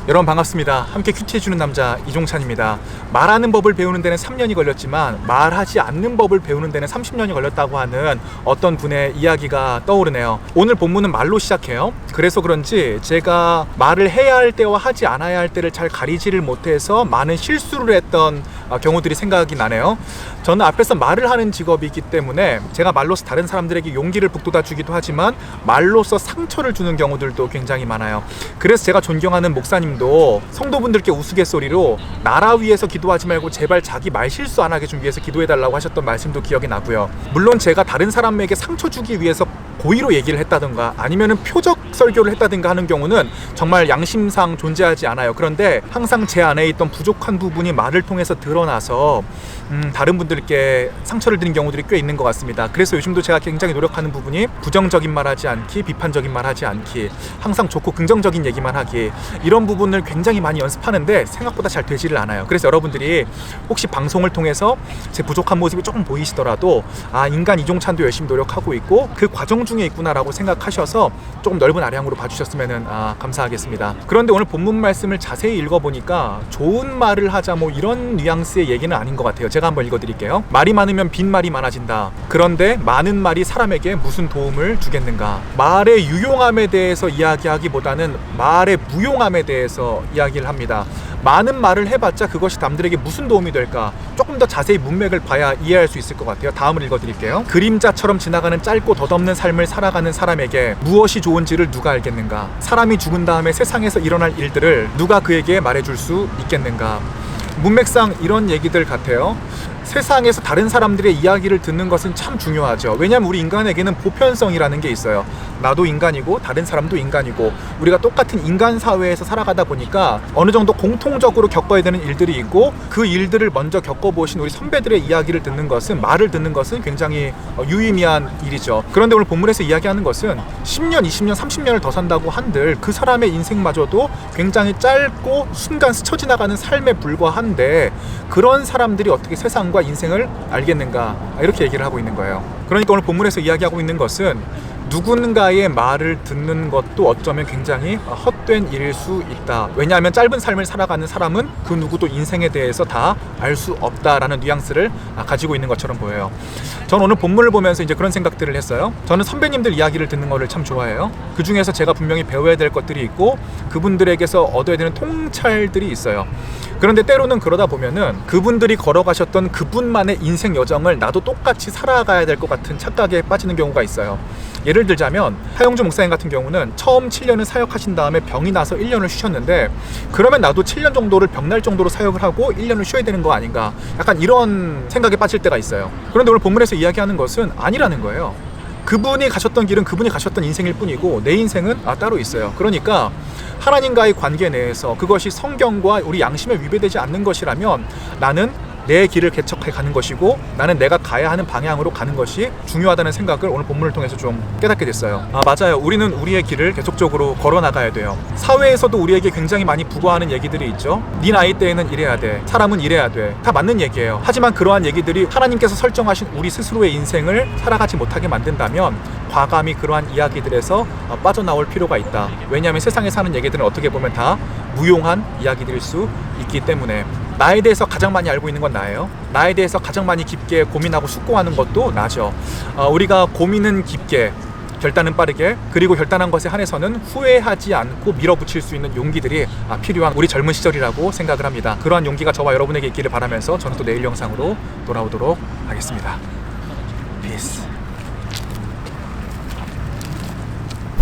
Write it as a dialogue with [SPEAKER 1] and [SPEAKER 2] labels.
[SPEAKER 1] 여러분 반갑습니다. 함께 큐티해주는 남자 이종찬입니다. 말하는 법을 배우는 데는 3년이 걸렸지만 말하지 않는 법을 배우는 데는 30년이 걸렸다고 하는 어떤 분의 이야기가 떠오르네요. 오늘 본문은 말로 시작해요. 그래서 그런지 제가 말을 해야 할 때와 하지 않아야 할 때를 잘 가리지를 못해서 많은 실수를 했던 경우들이 생각이 나네요. 저는 앞에서 말을 하는 직업이기 때문에 제가 말로서 다른 사람들에게 용기를 북돋아 주기도 하지만 말로서 상처를 주는 경우들도 굉장히 많아요. 그래서 제가 존경하는 목사님도 성도분들께 우스갯소리로 나라 위해서 기도하지 말고 제발 자기 말 실수 안 하게 좀 위해서 기도해달라고 하셨던 말씀도 기억이 나고요. 물론 제가 다른 사람에게 상처 주기 위해서 고의로 얘기를 했다든가 아니면은 표적 설교를 했다든가 하는 경우는 정말 양심상 존재하지 않아요. 그런데 항상 제 안에 있던 부족한 부분이 말을 통해서 드러나서 다른 분들께 상처를 드린 경우들이 꽤 있는 것 같습니다. 그래서 요즘도 제가 굉장히 노력하는 부분이 부정적인 말 하지 않기, 비판적인 말 하지 않기, 항상 좋고 긍정적인 얘기만 하기, 이런 부분을 굉장히 많이 연습하는데 생각보다 잘 되지를 않아요. 그래서 여러분들이 혹시 방송을 통해서 제 부족한 모습이 조금 보이시더라도 인간 이종찬도 열심히 노력하고 있고 그 과정 중에 있구나라고 생각하셔서 조금 넓은 아량으로 봐주셨으면 감사하겠습니다. 그런데 오늘 본문 말씀을 자세히 읽어보니까 좋은 말을 하자 뭐 이런 뉘앙스의 얘기는 아닌 것 같아요. 제가 한번 읽어드릴게요. 말이 많으면 빈말이 많아진다. 그런데 많은 말이 사람에게 무슨 도움을 주겠는가. 말의 유용함에 대해서 이야기하기보다는 말의 무용함에 대해서 이야기를 합니다. 많은 말을 해봤자 그것이 남들에게 무슨 도움이 될까? 조금 더 자세히 문맥을 봐야 이해할 수 있을 것 같아요. 다음을 읽어드릴게요. 그림자처럼 지나가는 짧고 덧없는 삶을 살아가는 사람에게 무엇이 좋은지를 누가 알겠는가? 사람이 죽은 다음에 세상에서 일어날 일들을 누가 그에게 말해줄 수 있겠는가? 문맥상 이런 얘기들 같아요. 세상에서 다른 사람들의 이야기를 듣는 것은 참 중요하죠. 왜냐하면 우리 인간에게는 보편성이라는 게 있어요. 나도 인간이고 다른 사람도 인간이고 우리가 똑같은 인간 사회에서 살아가다 보니까 어느 정도 공통적으로 겪어야 되는 일들이 있고 그 일들을 먼저 겪어보신 우리 선배들의 이야기를 듣는 것은, 말을 듣는 것은 굉장히 유의미한 일이죠. 그런데 오늘 본문에서 이야기하는 것은 10년, 20년, 30년을 더 산다고 한들 그 사람의 인생마저도 굉장히 짧고 순간 스쳐 지나가는 삶에 불과한데 그런 사람들이 어떻게 세상과 인생을 알겠는가, 이렇게 얘기를 하고 있는 거예요. 그러니까 오늘 본문에서 이야기하고 있는 것은 누군가의 말을 듣는 것도 어쩌면 굉장히 헛된 일일 수 있다. 왜냐하면 짧은 삶을 살아가는 사람은 그 누구도 인생에 대해서 다 알 수 없다라는 뉘앙스를 가지고 있는 것처럼 보여요. 저는 오늘 본문을 보면서 이제 그런 생각들을 했어요. 저는 선배님들 이야기를 듣는 거를 참 좋아해요. 그 중에서 제가 분명히 배워야 될 것들이 있고 그분들에게서 얻어야 되는 통찰들이 있어요. 그런데 때로는 그러다 보면은 그분들이 걸어가셨던 그분만의 인생 여정을 나도 똑같이 살아가야 될 것 같은 착각에 빠지는 경우가 있어요. 예를 들자면 하영주 목사님 같은 경우는 처음 7년을 사역하신 다음에 병이 나서 1년을 쉬셨는데 그러면 나도 7년 정도를 병날 정도로 사역을 하고 1년을 쉬어야 되는 거 아닌가, 약간 이런 생각에 빠질 때가 있어요. 그런데 오늘 본문에서 이야기하는 것은 아니라는 거예요. 그분이 가셨던 길은 그분이 가셨던 인생일 뿐이고 내 인생은 따로 있어요. 그러니까 하나님과의 관계 내에서 그것이 성경과 우리 양심에 위배되지 않는 것이라면 나는 내 길을 개척해 가는 것이고 나는 내가 가야 하는 방향으로 가는 것이 중요하다는 생각을 오늘 본문을 통해서 좀 깨닫게 됐어요. 맞아요. 우리는 우리의 길을 계속적으로 걸어 나가야 돼요. 사회에서도 우리에게 굉장히 많이 부과하는 얘기들이 있죠. 네 나이 때에는 이래야 돼, 사람은 이래야 돼, 다 맞는 얘기예요. 하지만 그러한 얘기들이 하나님께서 설정하신 우리 스스로의 인생을 살아가지 못하게 만든다면 과감히 그러한 이야기들에서 빠져나올 필요가 있다. 왜냐하면 세상에 사는 얘기들은 어떻게 보면 다 무용한 이야기들일 수 있기 때문에. 나에 대해서 가장 많이 알고 있는 건 나예요. 나에 대해서 가장 많이 깊게 고민하고 숙고하는 것도 나죠. 우리가 고민은 깊게, 결단은 빠르게, 그리고 결단한 것에 한해서는 후회하지 않고 밀어붙일 수 있는 용기들이 필요한 우리 젊은 시절이라고 생각을 합니다. 그러한 용기가 저와 여러분에게 있기를 바라면서 저는 또 내일 영상으로 돌아오도록 하겠습니다. 피스.